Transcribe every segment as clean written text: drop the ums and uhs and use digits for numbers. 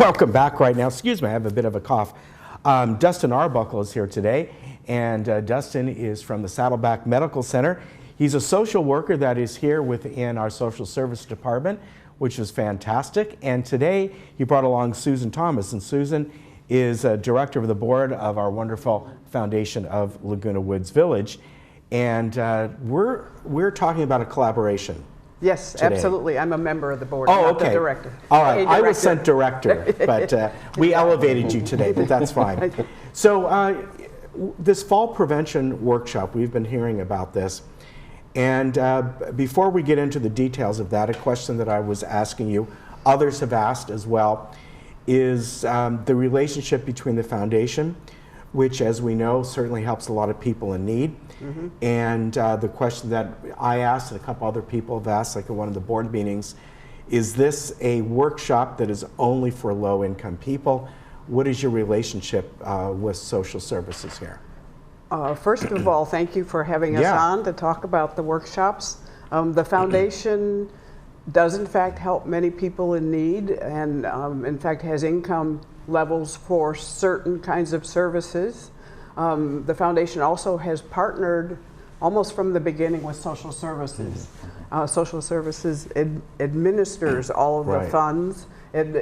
Welcome back right now. Excuse me, I have a bit of a cough. Dustin Arbuckle is here today, and Dustin is from the Saddleback Medical Center. He's a social worker that is here within our social service department, which is fantastic. And today he brought along Susan Thomas, and Susan is director of the board of our wonderful foundation of Laguna Woods Village. And we're talking about a collaboration. Yes, today. Absolutely. I'm a member of the board, not the director. All right, I was sent director, but we elevated you today, but that's fine. So this fall prevention workshop, we've been hearing about this. And before we get into the details of that, a question that I was asking you, others have asked as well, is the relationship between the foundation, which, as we know, certainly helps a lot of people in need. Mm-hmm. And the question that I asked and a couple other people have asked, like at one of the board meetings, is this a workshop that is only for low-income people? What is your relationship with social services here? First of all, thank you for having us on to talk about the workshops. The foundation does in fact help many people in need, and in fact has income levels for certain kinds of services. The foundation also has partnered almost from the beginning with social services. Social services administers all of the funds and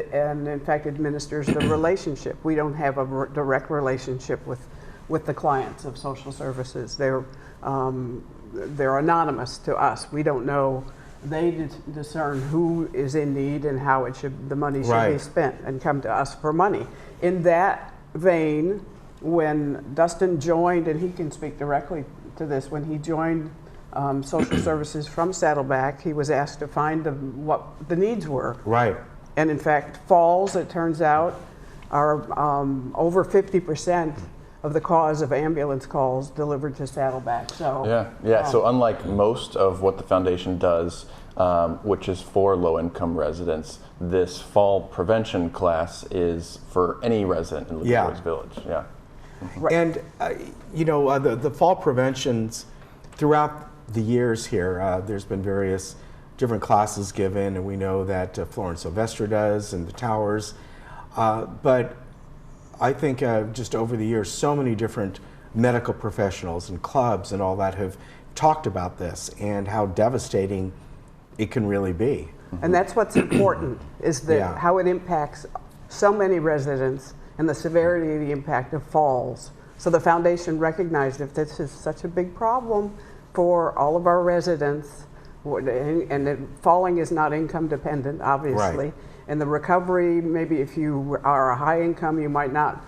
in fact administers the relationship. We don't have a direct relationship with the clients of social services. They're anonymous to us. We don't know. They discern who is in need and how the money should be spent, and come to us for money. In that vein, when Dustin joined, and he can speak directly to this, when he joined social services from Saddleback, he was asked to find what the needs were. Right. And in fact, falls, it turns out, are over 50% of the cause of ambulance calls delivered to Saddleback. So So unlike most of what the foundation does, which is for low-income residents, this fall prevention class is for any resident in Laguna Woods Village. Yeah. Right. And you know, the fall preventions throughout the years here, there's been various different classes given, and we know that Florence Sylvester does, and the Towers, but I think just over the years, so many different medical professionals and clubs and all that have talked about this and how devastating it can really be. And that's what's important, is that how it impacts so many residents and the severity of the impact of falls. So the foundation recognized if this is such a big problem for all of our residents, and that falling is not income dependent, obviously. Right. And the recovery, maybe if you are a high income, you might not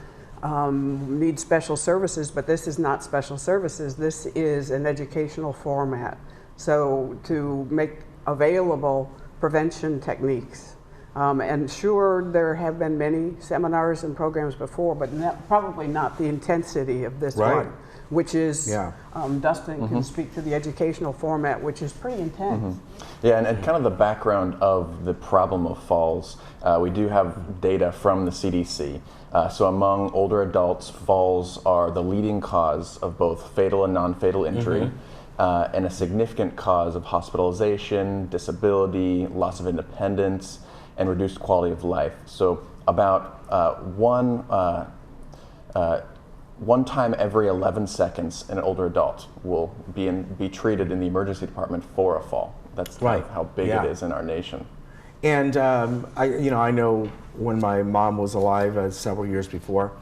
need special services, but this is not special services. This is an educational format. So to make available prevention techniques. And sure, there have been many seminars and programs before, but probably not the intensity of this one, which is, Dustin can speak to the educational format, which is pretty intense. Yeah, and kind of the background of the problem of falls, we do have data from the CDC. So among older adults, falls are the leading cause of both fatal and non-fatal injury, and a significant cause of hospitalization, disability, loss of independence, and reduced quality of life. So about one time every 11 seconds, an older adult will be treated in the emergency department for a fall. That's how big it is in our nation. And I know when my mom was alive several years before,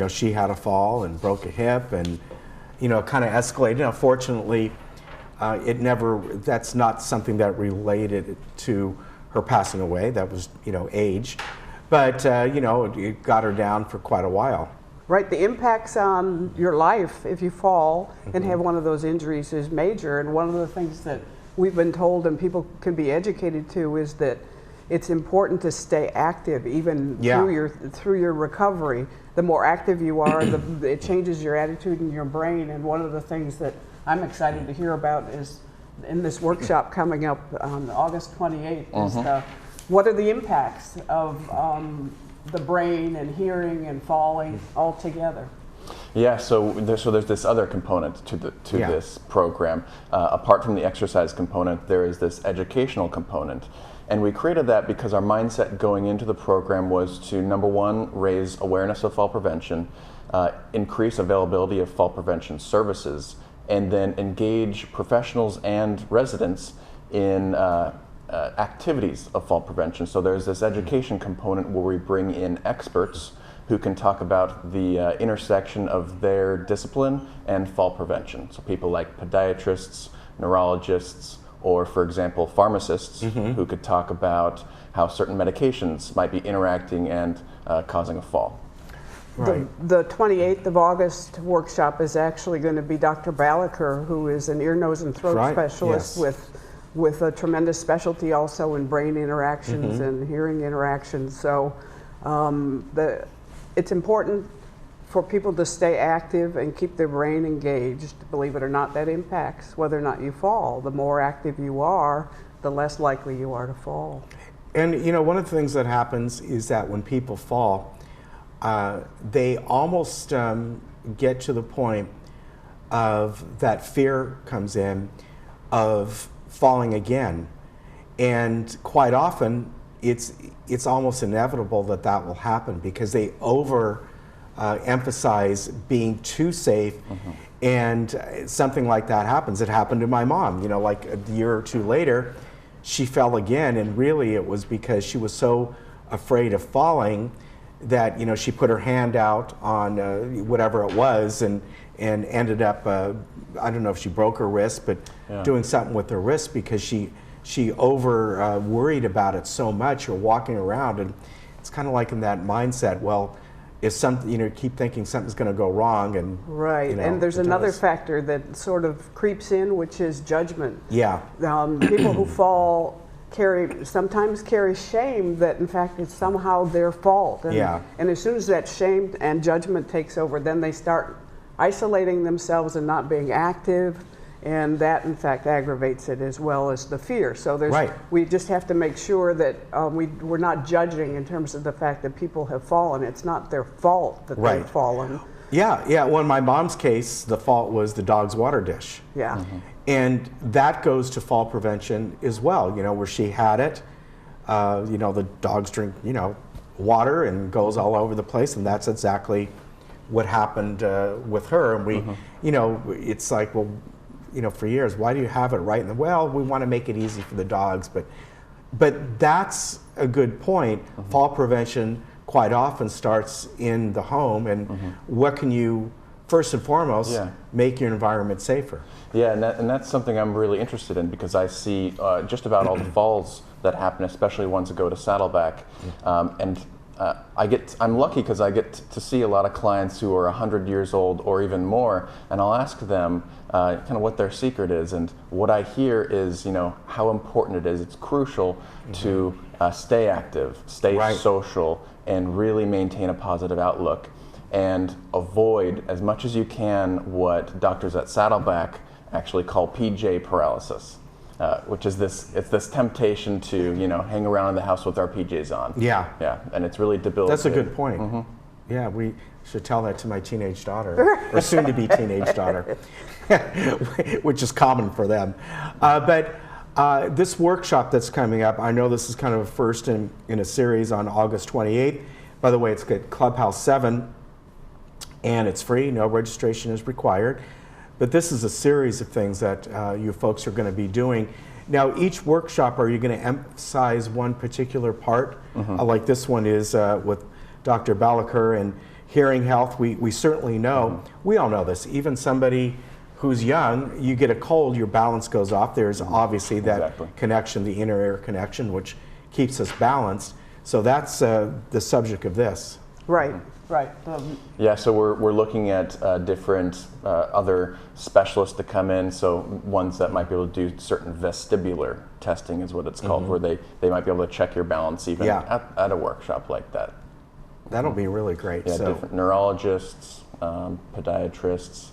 she had a fall and broke a hip, and it kind of escalated. Now, fortunately, that's not something that related to her passing away. That was, age. But, it got her down for quite a while. Right, the impacts on your life if you fall and have one of those injuries is major. And one of the things that we've been told and people can be educated to is that it's important to stay active even through your recovery. The more active you are, it changes your attitude and your brain. And one of the things that I'm excited to hear about is in this workshop coming up on August 28th is what are the impacts of the brain and hearing and falling all together. Yeah, so there's this other component to this program. Apart from the exercise component, there is this educational component. And we created that because our mindset going into the program was to, number one, raise awareness of fall prevention, increase availability of fall prevention services, and then engage professionals and residents in activities of fall prevention. So there's this education component where we bring in experts who can talk about the intersection of their discipline and fall prevention. So people like podiatrists, neurologists, or for example, pharmacists who could talk about how certain medications might be interacting and causing a fall. Right. The 28th of August workshop is actually going to be Dr. Balaker, who is an ear, nose, and throat specialist with a tremendous specialty also in brain interactions and hearing interactions. So it's important for people to stay active and keep their brain engaged. Believe it or not, that impacts whether or not you fall. The more active you are, the less likely you are to fall. And you know, one of the things that happens is that when people fall, they almost get to the point of that fear comes in of falling again. And quite often, it's almost inevitable that that will happen because they emphasize being too safe, and something like that happens. It happened to my mom, you know, like a year or two later, she fell again, and really it was because she was so afraid of falling that, you know, she put her hand out on whatever it was and ended up, I don't know if she broke her wrist, but doing something with her wrist because she over worried about it so much, or walking around, and it's kind of like in that mindset, well, if something, you know, keep thinking something's going to go wrong, and you know, and there's another factor that sort of creeps in, which is judgment. Yeah. People who fall sometimes carry shame that in fact it's somehow their fault, and as soon as that shame and judgment takes over, then they start isolating themselves and not being active. And that, in fact, aggravates it as well as the fear. So we just have to make sure that we're not judging in terms of the fact that people have fallen. It's not their fault that they've fallen. Yeah. Well, in my mom's case, the fault was the dog's water dish. Yeah. And that goes to fall prevention as well, you know, where she had it. You know, the dogs drink, you know, water and goes all over the place, and that's exactly what happened with her. And we, you know, it's like, well, you know, for years, why do you have it right in the, well, we want to make it easy for the dogs, but that's a good point. Fall prevention quite often starts in the home, and what can you, first and foremost, make your environment safer? Yeah, and that's something I'm really interested in, because I see just about all the falls that happen, especially ones that go to Saddleback, and I'm lucky because I get to see a lot of clients who are 100 years old or even more, and I'll ask them kind of what their secret is, and what I hear is, you know, how important it is. It's crucial to stay active, stay social, and really maintain a positive outlook, and avoid as much as you can what doctors at Saddleback actually call PJ paralysis. Which is this temptation to, you know, hang around in the house with our PJs on. Yeah, and it's really debilitating. That's a good point. Yeah, we should tell that to my teenage daughter, or soon-to-be teenage daughter, which is common for them. But this workshop that's coming up, I know this is kind of a first in a series on August 28th. By the way, it's at Clubhouse 7, and it's free. No registration is required. But this is a series of things that you folks are going to be doing. Now, each workshop, are you going to emphasize one particular part? Like this one is with Dr. Balaker and hearing health. We certainly know, we all know this, even somebody who's young, you get a cold, your balance goes off. There's obviously that connection, the inner ear connection, which keeps us balanced. So that's the subject of this. Right. Yeah, so we're looking at different other specialists to come in, so ones that might be able to do certain vestibular testing is what it's called, where they might be able to check your balance even at a workshop like that. That'll be really great. Yeah, different neurologists, podiatrists,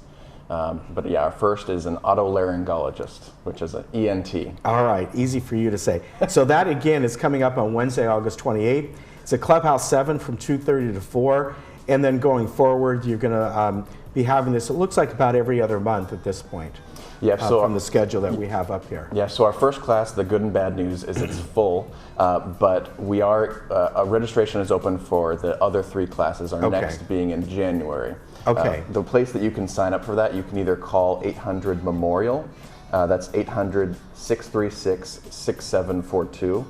but yeah, our first is an otolaryngologist, which is an ENT. All right, easy for you to say. So that again is coming up on Wednesday, August 28th. It's at Clubhouse 7 from 2:30 to 4, and then going forward, you're going to be having this, it looks like about every other month at this point. Yeah, so from the schedule that we have up here. Yeah, so our first class, the good and bad news is it's full, but we are, registration is open for the other 3 classes, our Okay. next being in January. Okay. The place that you can sign up for that, you can either call 800-MEMORIAL, that's 800-636-6742,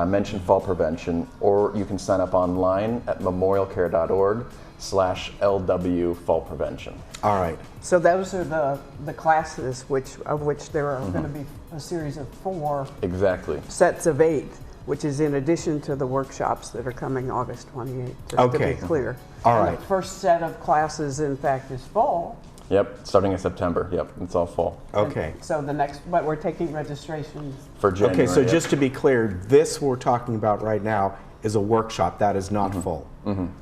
mention fall prevention, or you can sign up online at memorialcare.org/LW fall prevention. All right. So those are the classes of which there are going to be a series of 4 Exactly. sets of 8, which is in addition to the workshops that are coming August 28th, just Okay. to be clear. All And right. the first set of classes, in fact, is fall. Yep, starting in September. Yep, it's all full. Okay. So but we're taking registrations. For January. Okay, so yep. just to be clear, this we're talking about right now is a workshop that is not full.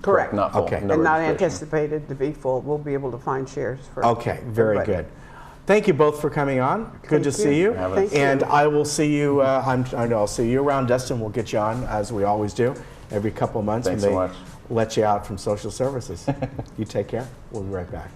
Correct. Not full. Okay. No And not registration. anticipated to be full. We'll be able to find shares for Okay, very everybody. good. Thank you both for coming on. Good to Thank see you. you. Thank you. And I will see you. I know I'll see you around Destin. We'll get you on as we always do every couple of months Thanks when so they much. let you out from social services. You take care. We'll be right back.